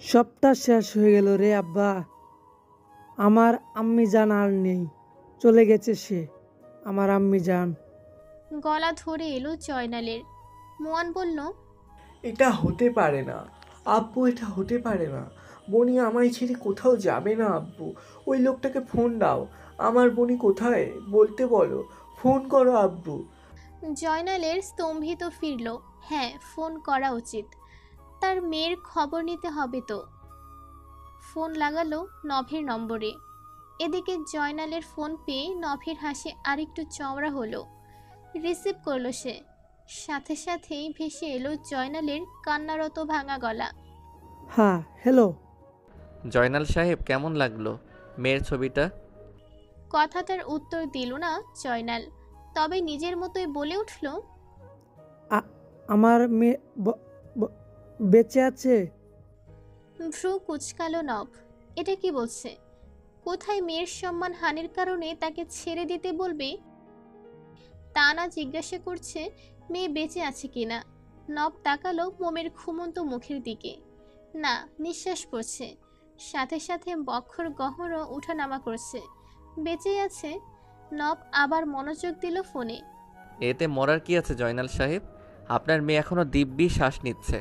সপ্তাহ শেষ হয়ে গেল রে আব্বা। আমার আম্মি জান আর নেই, চলে গেছে সে। আমার আম্মি জান। গলা ধরে এলো জয়নালের। মুয়ান বলল, এটা হতে পারে না আব্বু, এটা হতে পারে না। বনি আমায় ছেড়ে কোথাও যাবে না আব্বু। ওই লোকটাকে ফোন দাও। আমার বনি কোথায় বলতে বলো। ফোন করো আব্বু। জয়নালের স্তম্ভিত ফিরল। হ্যাঁ, ফোন করা উচিত। তার মেয়ের খবর নিতে হবে তো। ফোন লাগালো নভের নম্বরে। এদিকে জয়নালের ফোন পেয়ে নভের হাসি আরেকটু চওড়া হলো। রিসিভ করলো সে। সাথে সাথেই ভেসে এলো জয়নালের কান্নারত ভাঙা গলা। হ্যাঁ, হ্যালো। জয়নাল সাহেব, কেমন লাগলো মেয়ের ছবিটা? কথাটার উত্তর দিল না জয়নাল, তবে নিজের মতোই বলে উঠল, আমার মেয়ে বেঁচে আছে। ভ্রু কুচকালো নভ। এটা কি বলছে? কোথায় মেয়ের সম্মান হানির কারণে তাকে ছেড়ে দিতে বলবে? তা না জিজ্ঞাসা করছে মেয়ে বেঁচে আছে কিনা। নব তাকালো মোমের ঘুমন্ত মুখের দিকে। না, নিঃশ্বাস পড়ছে। সাথে সাথে বক্ষর গহ্বরও উঠানামা করছে। বেঁচেই আছে। নব আবার মনোযোগ দিল ফোনে। এতে মরার কি আছে জয়নাল সাহেব? আপনার মেয়ে এখনো দিব্যি শ্বাস নিচ্ছে।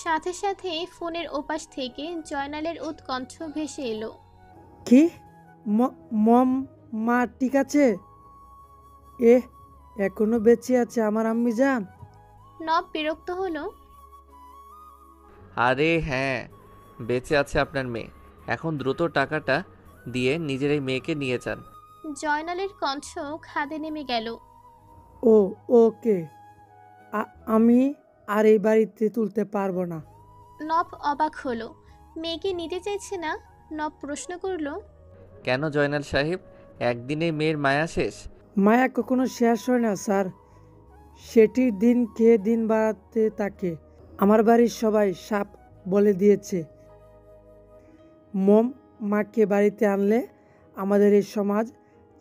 সাথে সাথে ফোনের ওপাশ থেকে জয়নালের উৎকণ্ঠ ভেসে এলো। কি? মম, মা ঠিক আছে? এ এখনো বেঁচে আছে আমার আম্মি জান? নব বিরক্ত হলো। আরে হ্যাঁ, বেঁচে আছে আপনার মেয়ে। এখন দ্রুত টাকাটা দিয়ে নিজের এই মেয়েকে নিয়ে যান। জয়নালের কণ্ঠ খাদে নেমে গেল। ও, ওকে। আমি আর এই বাড়িতে তুলতে পারবো না। নব অবাক হলো। মেয়েকে নিতে চাইছে না? নব প্রশ্ন করলো, কেন জয়নাল সাহেব? একদিনে মেয়ের মায়া শেষ? মায়া কখনো শেষ হয় না স্যার। সেটির দিন খেয়ে দিন বাড়াতে থাকে। আমার বাড়ির সবাই সাপ বলে দিয়েছে। মম মাকে বাড়িতে আনলে আমাদের এই সমাজ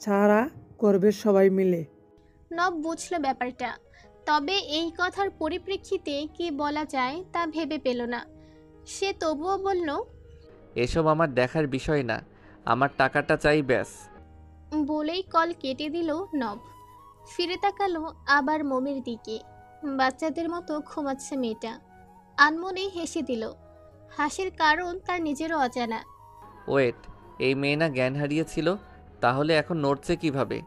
ছাড়া করবে সবাই মিলে। নব বুঝল ব্যাপারটা, তবে এই কথার পরিপ্রেক্ষিতে কি বলা যায় তা ভেবে পেল না। সে তবুও বলল, এসব আমার দেখার বিষয় না, আমার টাকাটা চাই ব্যাস। বলেই কল কেটে দিল নব। ফিরে তাকালো আবার মোমের দিকে। বাচ্চাদের মতো ঘুমাচ্ছে মেয়েটা। আনমনে হেসে দিল। হাসির কারণ তার নিজেরও অজানা। ওয়েট, এই মেয়ে না জ্ঞান হারিয়েছিল? তাহলে এখন নড়ছে কিভাবে?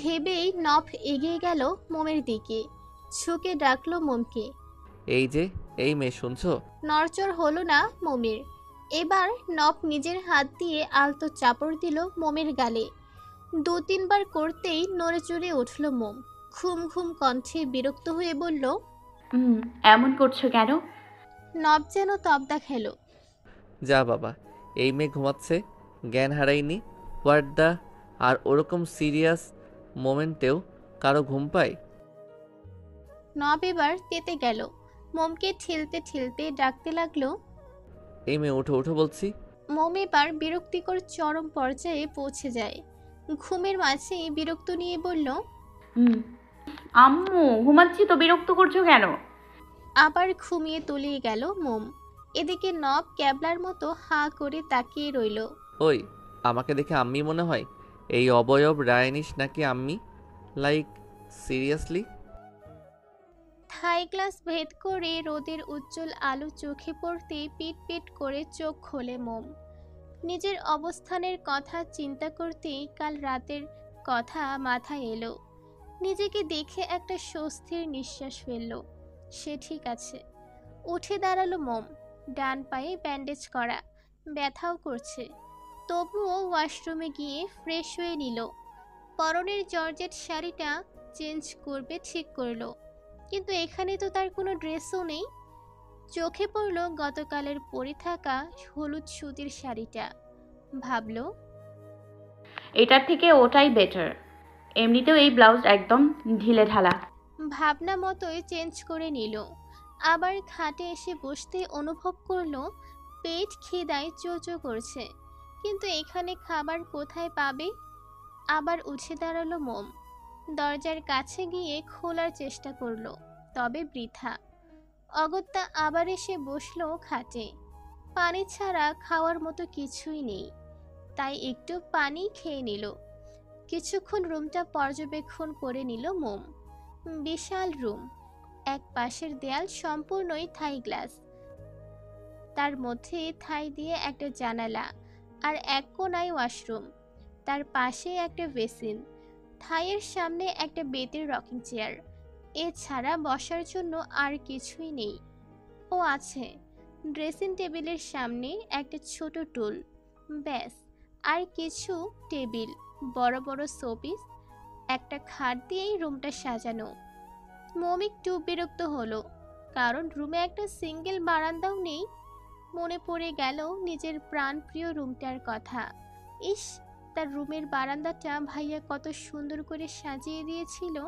ভেবেই নব এগিয়ে গেল মোমের দিকে। ঝুঁকে ডাকলো মোমকে। এই যে, এই মেয়ে শুনছো? নড়চড় হলো না মোমের। এবার নব নিজের হাত দিয়ে আলতো চাপড় দিল মোমের গালে। দু তিনবার করতেই নড়ে চড়ে উঠল মোম। ঘুম ঘুম কণ্ঠে বিরক্ত হয়ে বলল, হুম, এমন করছো কেন? নব যেন তবদা খেল। যা বাবা, এই মেয়ে ঘুমাচ্ছে, জ্ঞান হারায়নি। What the? আর ওরকম সিরিয়াস মোমেন্টেও কারো ঘুম পায়? নব এবার তেতে গেল। মোমকে ঠেলতে ঠেলতে ডাকতে লাগলো। এই মেয়ে উঠো উঠো বলছি। মোম এবার বিরক্তিকর চরম পর্যায়ে পৌঁছে যায়। ঘুমের মাঝে বিরক্ত নিয়ে বলল, হুম, আম্মু ঘুমাচ্ছি তো, বিরক্ত করছো কেন? আবার ঘুমিয়ে তলিয়ে গেল মোম। এদিকে নব ক্যাবলার মতো হাঁ করে তাকিয়ে রইল। ওই, আমাকে দেখে আম্মি মনে হয়? এই অবয়ব রায়নিস নাকি আম্মি? Like, seriously? থাই গ্লাস ভেদ করে রোদের উজ্জ্বল আলো চোখে পড়তে পিট পিট করে চোখ খোলে মোম। নিজের অবস্থানের কথা চিন্তা করতেই কাল রাতের কথা মাথায় এলো। নিজেকে দেখে একটা স্বস্তির নিঃশ্বাস ফেলল। সে ঠিক আছে। উঠে দাঁড়ালো মোম। ডান পায়ে ব্যান্ডেজ করা, ব্যথাও করছে। তবুও ওয়াশরুমে গিয়ে ফ্রেশ হয়ে নিল। পরনের জর্জেট শাড়িটা চেঞ্জ করবে ঠিক করলো, কিন্তু এখানে তো তার কোনো ড্রেসও নেই। চোখে পড়ল গতকালের পরে থাকা হলুদ সুতির শাড়িটা। ভাবল, এটার থেকে ওটাই বেটার। এমনিতেও এই ব্লাউজ একদম ঢিলে ঢালা। ভাবনা মতোই চেঞ্জ করে নিল। আবার খাটে এসে বসতে অনুভব করলো পেট খিদায় চোচো করছে, কিন্তু এখানে খাবার কোথায় পাবে। আবার উঠে দাঁড়ালো মোম। দরজার কাছে গিয়ে খোলার চেষ্টা করলো, তবে বৃথা। অগত্যা আবার এসে বসলো খাটে। পানি ছাড়া খাওয়ার মতো কিছুই নেই, তাই একটু পানি খেয়ে নিল। কিছুক্ষণ রুমটা পর্যবেক্ষণ করে নিল মোম। বিশাল রুম, এক পাশের দেয়াল সম্পূর্ণই থাই গ্লাস, তার মধ্যে থাই দিয়ে একটা জানালা, আর এক কোনায় ওয়াশরুম, তার পাশে একটা বেসিন, থাইয়ের সামনে একটা বেতের রকিং চেয়ার। এছাড়া বসার জন্য আর কিছুই নেই। ও আছে, ড্রেসিং টেবিলের সামনে একটা ছোট টুল, ব্যাস। আর কিছু টেবিল, বড় বড় শোপিস, একটা খাট দিয়েই রুমটা সাজানো। মম একটু বিরক্ত হলো, কারণ রুমে একটা সিঙ্গেল বারান্দাও নেই। মনে পড়ে গেল নিজের প্রাণপ্রিয় রুমটার কথা। ইস, তার রুমের বারান্দাটা ভাইয়া কত সুন্দর করে সাজিয়ে দিয়েছিল।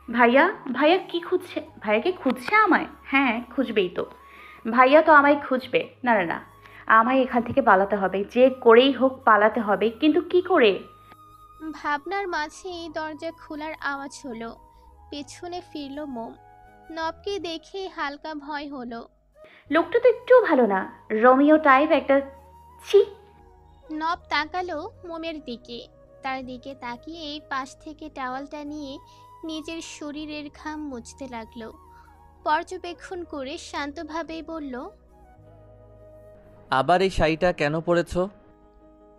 ভাইয়া, ভাইয়া কি খুঁজছে? ভাইয়া কি খুঁজছে আমায়? হ্যাঁ, খুঁজবেই তো। ভাইয়া তো আমায় খুঁজবে। না না না, আমায় এখান থেকে পালাতে হবে, যে করেই হোক পালাতে হবে, কিন্তু কি করে? ভাবনার মাঝেই দরজা খোলার আওয়াজ হলো। পেছনে ফিরল মোম। নবকে দেখে হালকা ভয় হলো। লোকটা তো একটু ভালো না, রোমিও টাইপ একটা। ছি। নব তাকালো মোমের দিকে। তার দিকে তাকিয়ে পাশ থেকে টাওয়ালটা নিয়ে নিজের শরীরের ঘাম মুছতে লাগলো। পর্যবেক্ষণ করে শান্তভাবেই বলল, আবার এই শাড়িটা কেন পরেছো?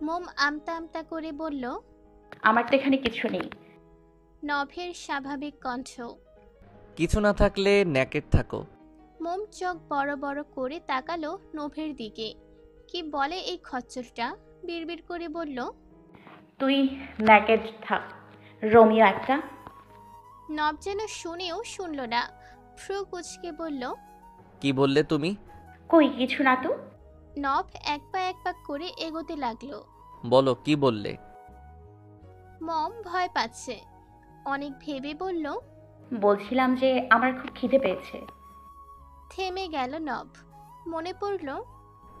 মোম আমতা আমতা করে বলল। আমার তো এখানে কিছু নেই। নভের স্বাভাবিক কণ্ঠ। কিছু না থাকলে ন্যাকেড থাকো। মোম চোখ বড় বড় করে তাকালো নভের দিকে। কি বলে এই খচ্চরটা? বিড়বিড় করে বলল, তুই ন্যাকেড থাক, রোমিও একটা। নব যেন শুনেও শুনল না, ফ্রু কুচকে বলল। কি বললে তুমি? কই কিছু না তো। নব এক পা এক পা করে এগোতে লাগলো। বলো কি বললে? মম ভয় পাচ্ছে, অনেক ভেবে বলল। বলছিলাম যে আমার খুব খিদে পেয়েছে। থেমে গেল নব। মনে পড়ল,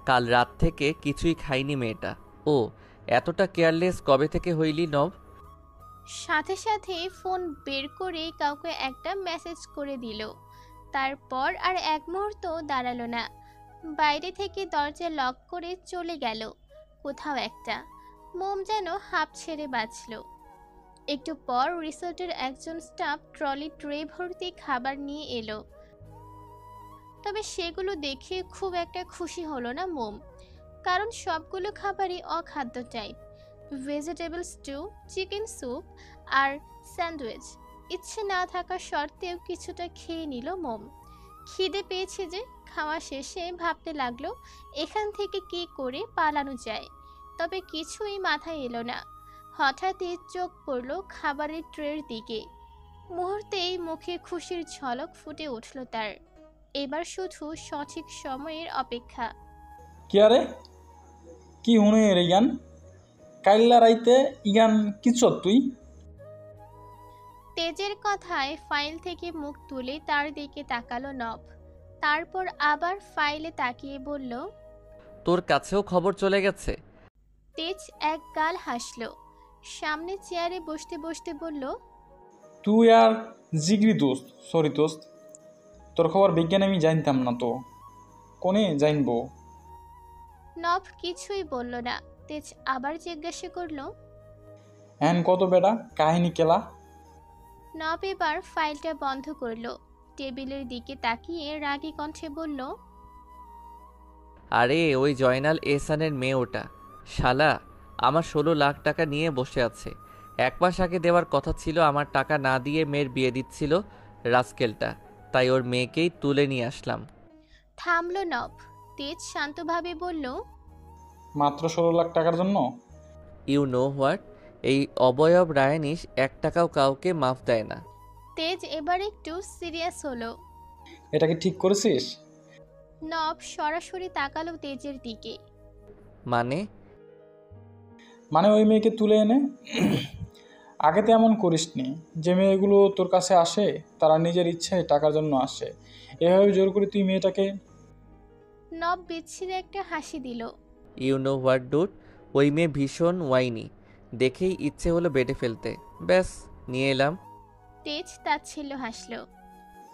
কাল রাত থেকে কিছুই খাইনি মেয়েটা। ও এতটা কেয়ারলেস কবে থেকে হইলি নব? সাথে সাথে ফোন বের করে কাউকে একটা মেসেজ করে দিল। তারপর আর এক মুহূর্ত দাঁড়ালো না, বাইরে থেকে দরজা লক করে চলে গেল কোথাও একটা। মোম যেন হাঁপ ছেড়ে বাঁচল। একটু পর রিসোর্টের একজন স্টাফ ট্রলি ট্রে ভর্তি খাবার নিয়ে এলো। তবে সেগুলো দেখে খুব একটা খুশি হলো না মোম, কারণ সবগুলো খাবারই অখাদ্য type. Vegetable stew, chicken soup আর স্যান্ডউইচ। ইচ্ছে না থাকা সত্ত্বেও কিছুটা খেয়ে নিল মোম। খিদে পেয়েছে যে, খাওয়া শেষে ভাবতে লাগলো এখান থেকে কি করে পালানো যায়। তবে কিছুই মাথায় এলো না। হঠাৎই চোখ পড়ল খাবারের ট্রের দিকে। মুহূর্তেই মুখে খুশির ঝলক ফুটে উঠল তার। এবার শুধু সঠিক সময়ের অপেক্ষা। কি আরে কি হুনে রে ইয়ান, কাইল্লা রাইতে ইয়ান কিচ্ছত তুই? তেজের কথায় ফাইল থেকে মুখ তুলে তার দিকে তাকালো নব। তারপর আবার ফাইলে তাকিয়ে বলল। তোর কাছেও খবর চলে গেছে? তেজ এক গাল হাসল। সামনে চেয়ারে বসতে বসতে বলল, তুই আর জিগরি দোস্ত, সরি দোস্ত, তোর খবর বিজ্ঞান আমি জানতাম না তো, কোনে জানবো? নব কিছুই বলল না। তেজ আবার জিজ্ঞাসা করল। এন কত বেটা কাহিনী কেলা? নব এবার ফাইলটা বন্ধ করলো। টেবিলের দিকে তাকিয়ে রাগী কণ্ঠে বলল, আরে ওই জয়নাল এহসানের মেয়ে ওটা। শালা আমার 16 লাখ টাকা নিয়ে বসে আছে। 1 মাস আগে দেওয়ার কথা ছিল, আমার টাকা না দিয়ে মেয়ের বিয়ে দিচ্ছিল রাস্কেলটা। তাই ওর মেয়েকেই তুলে নিয়ে আসলাম। থামলো নব। তেজ শান্তভাবে বলল, মাত্র 16 লাখ টাকার জন্য? ইউ নো হোয়াট, এই অবয়ব রায়ানিস 1 টাকাও কাউকে মাফ দেয় না। তেজ এবার একটু সিরিয়াস হলো। এটা কি ঠিক করেছিস? নব সরাসরি তাকালো তেজের দিকে। মানে? মানে ওই মেয়েকে তুলে এনে আগে তো এমন করিসনি। যে মেয়েগুলো তোর কাছে আসে তারা নিজের ইচ্ছায় টাকার জন্য আসে, এভাবে জোর করে তুই মেয়েটাকে। নব বিচ্ছিরে একটা হাসি দিল। ইউ নো হোয়াট ডুড, ওই মেয়ে ভীষণ ওয়াইনি, দেখেই ইচ্ছে হলো বেডে ফেলতে, ব্যাস নিয়ে এলাম। তেজ তাচ্ছিল্য হাসল।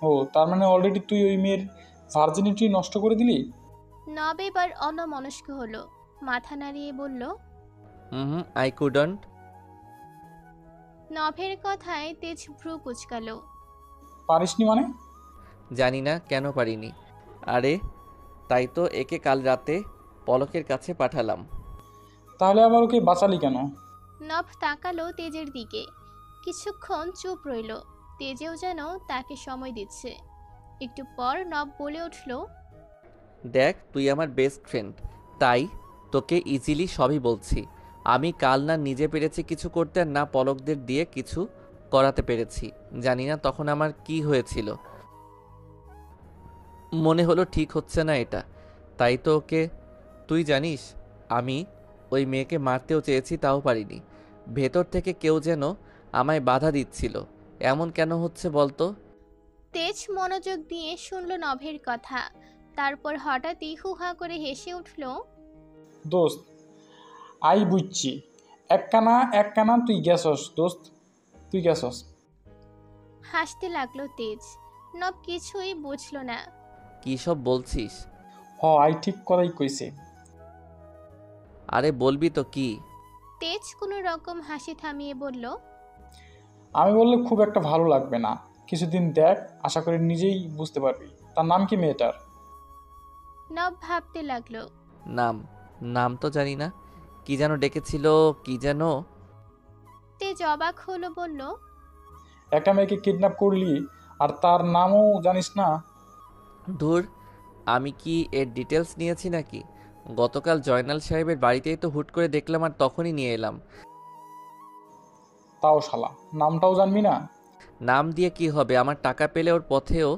ও তার মানে অলরেডি তুই ওই মেয়ের ভার্জিনিটি নষ্ট করে দিলি? নব এবার অন্যমনস্ক হলো, মাথা নাড়িয়ে বলল। হুম, আই কুডন্ট। নভের কথায় তেজ ভ্রু কুচকালো। পারিসনি মানে? জানি না কেন পারিনি। আরে তাই তো একে কাল রাতে পলকের কাছে পাঠালাম। তাহলে আবার ওকে বাঁচালি কেন? নভ তাকালো তেজের দিকে, কিছুক্ষণ চুপ রইল। তেজেও যেন তাকে সময় দিচ্ছে। একটু পর নভ বলে উঠল। দেখ তুই আমার বেস্ট ফ্রেন্ড, তাই তোকে ইজিলি সবই বলছি। আমি কাল না নিজে পেরেছি কিছু করতে, আর না পলকদের দিয়ে কিছু করাতে পেরেছি। জানি না তখন আমার কি হয়েছিল, মনে হলো ঠিক হচ্ছে না এটা, তাই তো ওকে। তুই জানিস আমি ওই মেয়েকে মারতেও চেয়েছি, তাও পারিনি। ভেতর থেকে কেউ যেন আমায় বাধা দিচ্ছিল। এমন কেন হচ্ছে বলতো? তেজ মনোযোগ দিয়ে শুনল নভের কথা, তারপর হঠাৎই হুহা করে হেসে উঠল। দোস্ত আই বুঝছি, এক কানা তুই গেছস দোস্ত, তুই গেছস। হাসতে লাগলো তেজ। নভ কিছুই বুঝল না। কী সব বলছিস? আই ঠিক কথাই কইছে। আরে বলবি তো কি? তেজ কোনো রকম হাসি থামিয়ে বলল। আমি বললে খুব একটা ভালো লাগবে না, কিছুদিন দেখ, আশা করি নিজেই বুঝতে পারবি। তার নাম কি মেয়েটার? নভ ভাবতে লাগলো। নাম নাম তো জানি না, কি যেন ডেকেছিল, কি যেন। তেজ অবাক হলো, বলল। একটা মেয়েকে কিডন্যাপ করলি আর তার নামও জানিস না? ধুর, আমি কি এর ডিটেলস নিয়েছি নাকি? গতকাল জয়নাল সাহেবের বাড়িতেই তো হুট করে দেখলাম, আর তখনই নিয়ে এলাম। তাও শালা নামটাও জানবি না? নাম দিয়ে কি হবে, আমার টাকা পেলে ওর পথেও।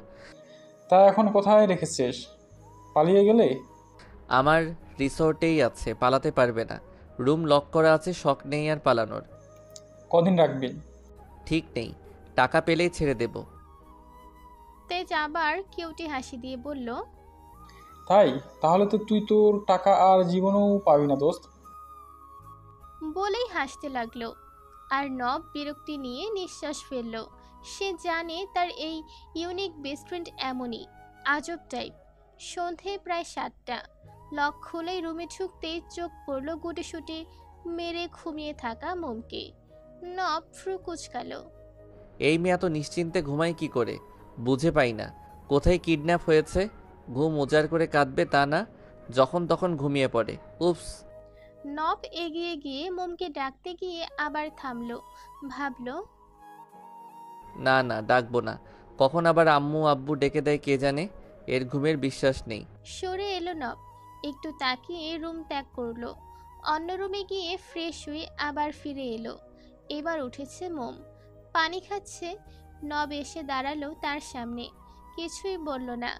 তা এখন কোথায় রেখেছিস? পালিয়ে গেলে? আমার রিসোর্টেই আছে, পালাতে পারবে না। রুম লক করা আছে, শখ নেই আর পালানোর। কদিন রাখবি? ঠিক নেই, টাকা পেলেই ছেড়ে দেব। তেজ আবার কিউটি হাসি দিয়ে বলল। তাই? তাহলে তো তুই তোর টাকা আর জীবনেও পাবি না দোস্ত। বলেই হাসতে লাগলো। আর নব বিরক্তি নিয়ে নিঃশ্বাস ফেলল। সে জানে তার এই ইউনিক বেস্ট ফ্রেন্ড এমনই আজব টাইপ। সন্ধে প্রায় 7টা। লক খুলেই রুমে ঢুকতেই চোখ পড়ল গুটিসুটি মেরে ঘুমিয়ে থাকা মোমকে। নব ফ্রু কুচকালো। এই মেয়ে এত নিশ্চিন্তে ঘুমায় কি করে, বুঝে পাই না। কোথায় কিডন্যাপ হয়েছে? ঘুম উজাড় করে কাঁদবে তা না, যখন তখন ঘুমিয়ে পড়ে। উপস। নব এগিয়ে গিয়ে মোমকে ডাকতে গিয়ে আবার থামলো, ভাবলো। না না, ডাকবো না। কখন আবার আম্মু আব্বু ডেকে দেয় কে জানে। এর ঘুমের বিশ্বাস নেই। সরে এলো নব, একটু তাকিয়ে রুম ত্যাগ করলো। অন্য রুমে গিয়ে ফ্রেশ হয়ে আবার ফিরে এলো। এবার উঠেছে মোম, পানি খাচ্ছে। নব এসে দাঁড়ালো তার সামনে, কিছুই বলল না।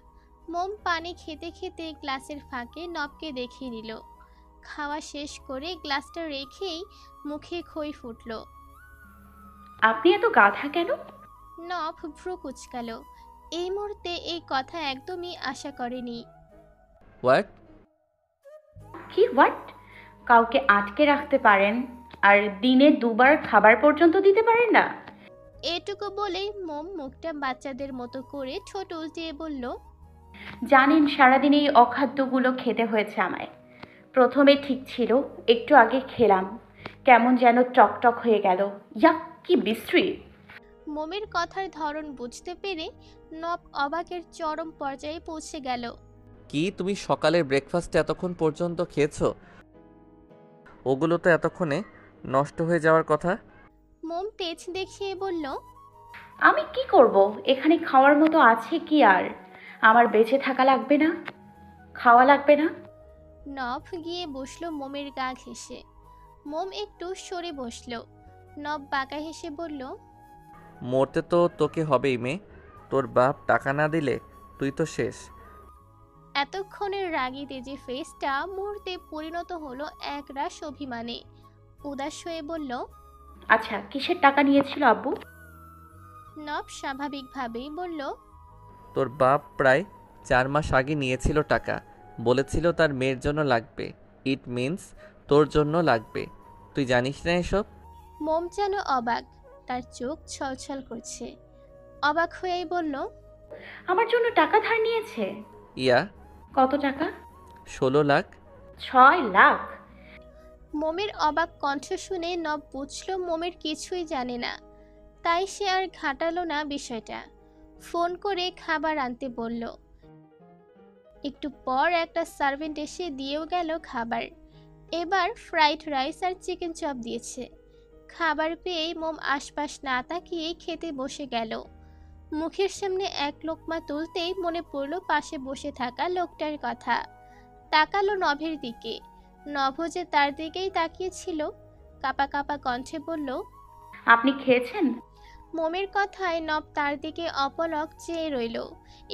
মোম পানি খেতে খেতে গ্লাসের ফাঁকে নবকে দেখিয়ে নিল। খাওয়া শেষ করে গ্লাসটা রেখেই মুখে খই ফুটল। আপনি এত গাধা কেন? নব ভ্রু কুচকালো। এই মুহূর্তে এই কথা একদমই আশা করেনি। হোয়াট? কি হোয়াট? কাউকে আটকে রাখতে পারেন আর দিনে 2বার খাবার পর্যন্ত দিতে পারেন না? এটুকু বলেই মোম মুখটা বাচ্চাদের মতো করে ঠোঁট উল্টিয়ে বলল। জানেন সারাদিন এই অখাদ্যগুলো খেতে হয়েছে আমায়। প্রথমে ঠিক ছিল, একটু আগে খেলাম, কেমন যেন টকটক হয়ে গেল। ইয়াক, কি বিশ্রী! মোমের কথার ধরন বুঝতে পেরে নব অবাকের চরম পর্যায়ে পৌঁছে গেল। কি তুমি সকালের ব্রেকফাস্ট এতক্ষণ পর্যন্ত খেয়েছো? ওগুলো তো এতক্ষণে নষ্ট হয়ে যাওয়ার কথা। মোম তেজ দেখিয়ে বলল। আমি কি করব? এখানে খাওয়ার মতো আছে কি আর? আমার বেঁচে থাকা লাগবে না? খাওয়া লাগবে না? নব গিয়ে বসলো মোমের গা ঘেঁষে। মোম একটু সরে বসলো। নব বাঁকা হেসে বলল। মরতে তো তোকে হবেই মেয়ে, তোর বাপ টাকা না দিলে তুই তো শেষ। এতক্ষণের রাগী তেজে ফেসটা মুহূর্তে পরিণত হলো একরাশ অভিমানে। উদাস হয়ে বলল। আচ্ছা, কিসের টাকা নিয়েছিল আব্বু? নব স্বাভাবিকভাবেই বলল। তোর বাপ প্রায় 4 মাস আগে নিয়েছিল টাকা, বলেছিল তার মেয়ের জন্য লাগবে। ইট মিন্স তোর জন্য লাগবে। তুই জানিস না এসব? মোম যেন অবাক, তার চোখ ছলছল করছে। অবাক হয়েই বলল। আমার জন্য টাকা ধার নিয়েছে? ইয়া, কত টাকা? 16 লাখ। 6 লাখ? মোমের অবাক কণ্ঠ শুনে নব বুঝল মোমের কিছুই জানে না, তাই সে আর ঘাটালো না বিষয়টা। ফোন করে খাবার আনতে বলল। একটু পর একটা সার্ভেন্ট এসে দিয়েও গেল খাবার। এবার ফ্রাইড রাইস আর চিকেন চপ দিয়েছে। খাবার পেয়ে মোম আশপাশ না তাকিয়ে খেতে বসে গেল। মুখের সামনে এক লোকমা তুলতেই মনে পড়ল পাশে বসে থাকা লোকটার কথা। তাকালো নভের দিকে। নভ যে তার দিকেই তাকিয়েছিল। কাপা কাপা কণ্ঠে বলল, আপনি খেয়েছেন? মোমের কথায় নব তার দিকে অপলক চেয়ে রইল।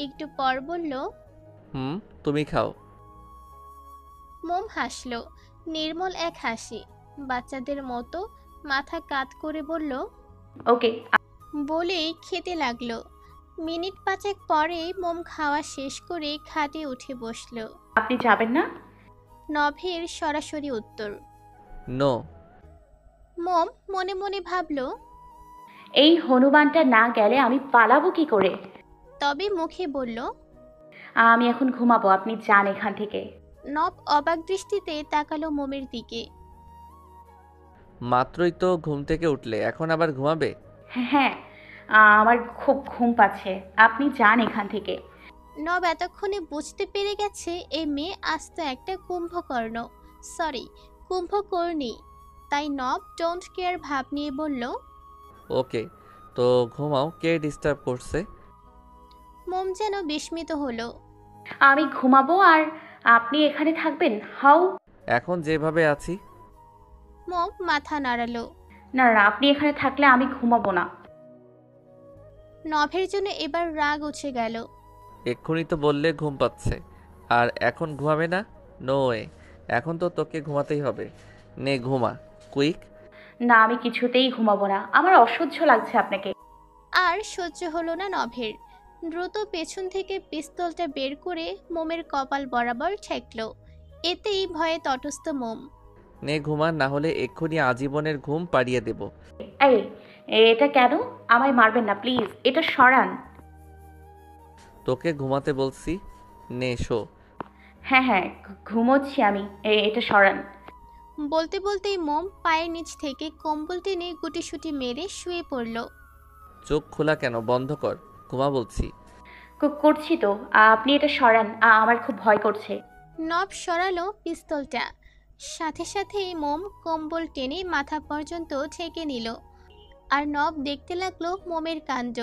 একটু পর বলল, তুমি খাও। মোম হাসল, নির্মল এক হাসি, বাচ্চাদের মতো মাথা কাত করে বলল, ওকে। বলেই খেতে লাগলো। মিনিট 5 পরে মোম খাওয়া শেষ করে খাটে উঠে বসল। আপনি যাবেন না? নভের সরাসরি উত্তর। নো। মোম মনে মনে ভাবল, এই হনুমানটা না গেলে আমি পালাবো কি করে? তবে মুখে বলল। আমি এখন ঘুমাবো, আপনি যান এখান থেকে। নব অবাক দৃষ্টিতে তাকালো মোমের দিকে। মাত্রই তো ঘুম থেকে উঠলে, এখন আবার ঘুমাবে? হ্যাঁ, আমার খুব ঘুম পাচ্ছে, আপনি যান এখান থেকে। নব এতক্ষণে বুঝতে পেরে গেছে এই মেয়ে আস্ত একটা কুম্ভকর্ণ, সরি কুম্ভকর্ণী। তাই নব ডোন্ট কেয়ার ভাব নিয়ে বলল, ওকে, তো ঘুমাও, কে ডিস্টার্ব করছে? মোম যেন বিস্মিত হলো। আমি ঘুমাবো আর আপনি এখানে থাকবেন? হাউ? এখন যেভাবে আছি। মোম মাথা নাড়ালো। না না, আপনি এখানে থাকলে আমি ঘুমাবো না। নভের জন্য এবার রাগ উঠে গেল। এক্ষুনি তো বললে ঘুম পাচ্ছে, আর এখন ঘুমাবে না? নো ওয়ে, এখন তো তোকে ঘুমাতেই হবে। নে ঘুমা, কুইক। না, আমি কিছুতেই ঘুমাবো না, আমার অসহ্য লাগছে আপনাকে। আর সহ্য হলো না নভের। দ্রুত পেছন থেকে পিস্তলটা বের করে মোমের কপাল বরাবর ঠেকলো। এতেই ভয়ে তটস্থ মোম। নে ঘুমা, না হলে এক্ষুনি আজীবনের ঘুম পাড়িয়ে দেব। এই, এটা কেন? আমায় মারবেন না প্লিজ, এটা সরান। তোকে ঘুমাতে বলছি, নে শো। হ্যাঁ হ্যাঁ, ঘুমোচ্ছি আমি, এটা সরান। বলতে বলতেই মোম পায়ের নিচ থেকে কম্বল টেনে গুটিসুটি মেরে শুয়ে পড়ল। চোখ খোলা কেন? বন্ধ কর, ঘুমা বলছি। করছি তো, আপনি এটা সরান, আমার খুব ভয় করছে। নব সরালো পিস্তলটা। সাথে সাথেই মোম কম্বল টেনে মাথা পর্যন্ত ঠেকে নিল। আর নব দেখতে লাগলো মোমের কাণ্ড।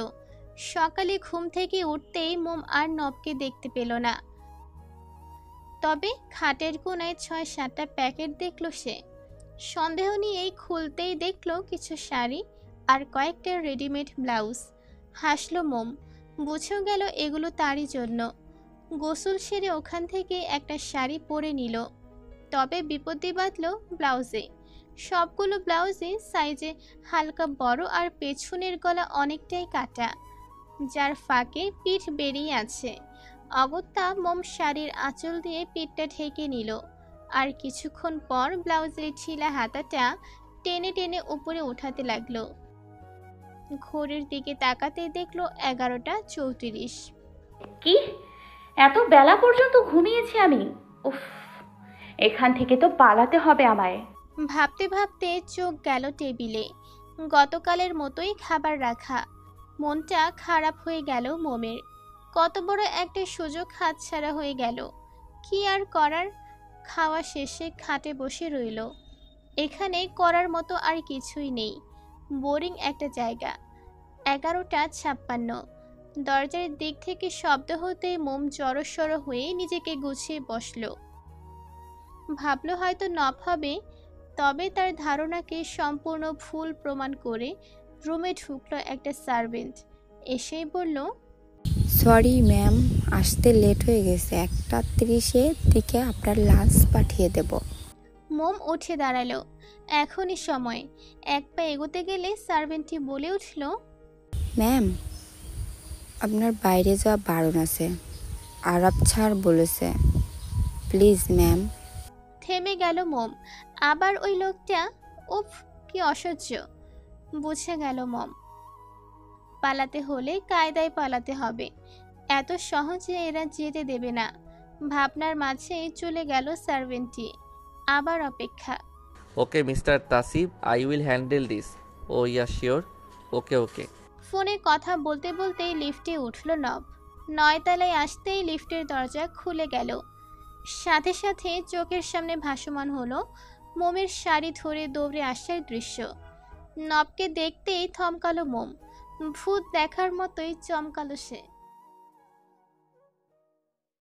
সকালে ঘুম থেকে উঠতেই মোম আর নবকে দেখতে পেল না। তবে খাটের কোনায় 6-7টা প্যাকেট দেখল সে। সন্দেহ নিয়েই খুলতেই দেখল কিছু শাড়ি আর কয়েকটা রেডিমেড ব্লাউজ। হাসলো মোম, বুঝেও গেল এগুলো তারই জন্য। গোসল সেরে ওখান থেকে একটা শাড়ি পরে নিল। তবে বিপত্তি বাঁধল ব্লাউজে। সবগুলো ব্লাউজে সাইজে হালকা বড় আর পেছনের গলা অনেকটাই কাটা, যার ফাঁকে পিঠ বেরিয়ে আছে। অগত্যা মোম শাড়ির আঁচল দিয়ে পিঠটা ঢেকে নিল। আর কিছুক্ষণ পর ব্লাউজের ঢিলা হাতাটা টেনে টেনে উপরে উঠাতে লাগলো। ঘড়ির দিকে তাকাতে দেখলো 11টা 34। কি, এত বেলা পর্যন্ত ঘুমিয়েছি আমি? উফ, এখান থেকে তো পালাতে হবে আমায়। ভাবতে ভাবতে চোখ গেল টেবিলে। গতকালের মতোই খাবার রাখা। মনটা খারাপ হয়ে গেল মোমের। কত বড় একটা সুযোগ হাতছাড়া হয়ে গেল। কি আর করার, খাওয়া শেষে খাটে বসে রইল। এখানে করার মতো আর কিছুই নেই। বোরিং একটা জায়গা। 11টা 56। দরজার দিক থেকে শব্দ হতেই মোম জড়সড় হয়ে নিজেকে গুছিয়ে বসল। ভাবলো হয়তো নব হবে, তবে তার ধারণাকে সম্পূর্ণ ভুল প্রমাণ করে রুমে ঢুকলো একটা সার্ভেন্ট। এসেই বলল, সরি ম্যাম, আসতে লেট হয়ে গেছে, 1:30 দিকে আপনার লাঞ্চ পাঠিয়ে দেব। মোম উঠে দাঁড়ালো। এখনই সময়। এক পা এগোতে গেলে সার্ভেন্টটি বলে উঠল, ম্যাম, আপনার বাইরে যাওয়া বারণ আছে, আরব ছাড় বলেছে, প্লিজ ম্যাম। থেমে গেল মোম। আবার ওই লোকটা, উফ কি অসহ্য। বুঝে গেল মোম। পালাতে হলে কায়দায় পালাতে হবে। এত সহজে এরা যেতে দেবে না। ভাবনার মাঝে চলে গেল সার্ভেন্টটি। আবার অপেক্ষা। Okay mister Tasib, I will handle this. Oh yeah sure. Okay okay. ফোনে কথা বলতে বলতেই লিফটে উঠল নব। 9 তলায় আসতেই লিফটের দরজা খুলে গেল। সাথে সাথে চোখের সামনে ভাসমান হলো মোমের শাড়ি ধরে দৌড়ে আসার দৃশ্য। নবকে দেখতেই থমকালো মোম। ভূত দেখার মতোই চমকালো সে।